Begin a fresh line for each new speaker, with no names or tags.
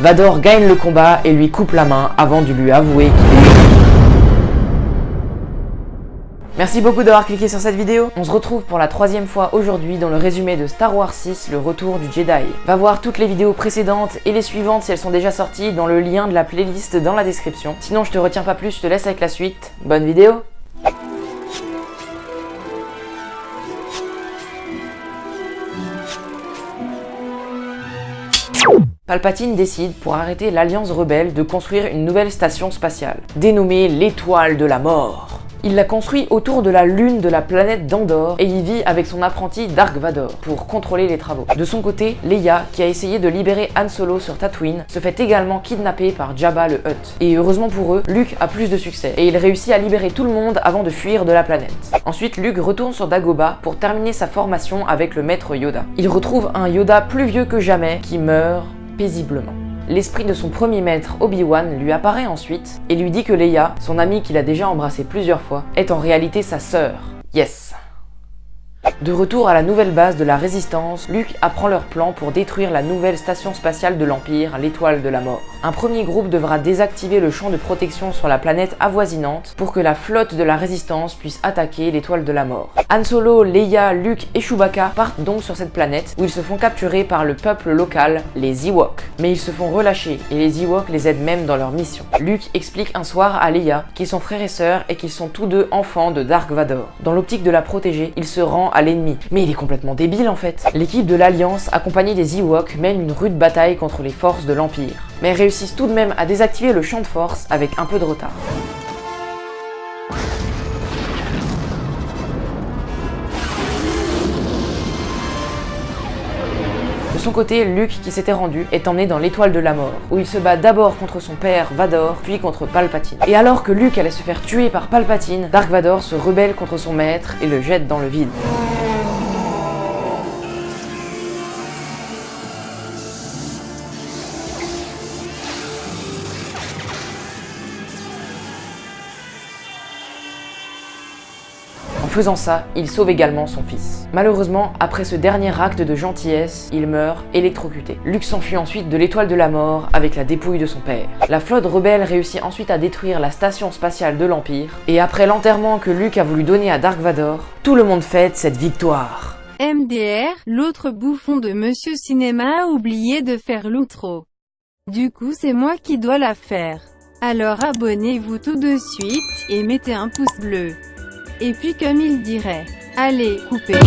Vador gagne le combat et lui coupe la main avant de lui avouer qu'il est... Merci beaucoup d'avoir cliqué sur cette vidéo. On se retrouve pour la 3e fois aujourd'hui dans le résumé de Star Wars 6, le retour du Jedi. Va voir toutes les vidéos précédentes et les suivantes si elles sont déjà sorties dans le lien de la playlist dans la description. Sinon je te retiens pas plus, je te laisse avec la suite. Bonne vidéo! Palpatine décide, pour arrêter l'Alliance rebelle, de construire une nouvelle station spatiale, dénommée l'Étoile de la Mort. Il la construit autour de la lune de la planète d'Andorre et y vit avec son apprenti Dark Vador pour contrôler les travaux. De son côté, Leia, qui a essayé de libérer Han Solo sur Tatooine, se fait également kidnapper par Jabba le Hutt. Et heureusement pour eux, Luke a plus de succès et il réussit à libérer tout le monde avant de fuir de la planète. Ensuite, Luke retourne sur Dagobah pour terminer sa formation avec le maître Yoda. Il retrouve un Yoda plus vieux que jamais qui meurt paisiblement. L'esprit de son premier maître, Obi-Wan, lui apparaît ensuite et lui dit que Leia, son amie qu'il a déjà embrassée plusieurs fois, est en réalité sa sœur. Yes! De retour à la nouvelle base de la Résistance, Luke apprend leur plan pour détruire la nouvelle station spatiale de l'Empire, l'Étoile de la Mort. Un premier groupe devra désactiver le champ de protection sur la planète avoisinante pour que la flotte de la Résistance puisse attaquer l'Étoile de la Mort. Han Solo, Leia, Luke et Chewbacca partent donc sur cette planète où ils se font capturer par le peuple local, les Ewoks. Mais ils se font relâcher et les Ewoks les aident même dans leur mission. Luke explique un soir à Leia qu'ils sont frères et sœurs et qu'ils sont tous deux enfants de Dark Vador. Dans l'optique de la protéger, il se rend à l'ennemi. Mais il est complètement débile en fait. L'équipe de l'Alliance, accompagnée des Ewoks, mène une rude bataille contre les forces de l'Empire. Mais réussissent tout de même à désactiver le champ de force avec un peu de retard. De son côté, Luke, qui s'était rendu, est emmené dans l'Étoile de la Mort, où il se bat d'abord contre son père Vador, puis contre Palpatine. Et alors que Luke allait se faire tuer par Palpatine, Dark Vador se rebelle contre son maître et le jette dans le vide. En faisant ça, il sauve également son fils. Malheureusement, après ce dernier acte de gentillesse, il meurt électrocuté. Luke s'enfuit ensuite de l'Étoile de la Mort avec la dépouille de son père. La flotte rebelle réussit ensuite à détruire la station spatiale de l'Empire, et après l'enterrement que Luke a voulu donner à Dark Vador, tout le monde fête cette victoire.
MDR, l'autre bouffon de Monsieur Cinéma a oublié de faire l'outro. Du coup c'est moi qui dois la faire. Alors abonnez-vous tout de suite, et mettez un pouce bleu. Et puis comme il dirait, allez, coupez.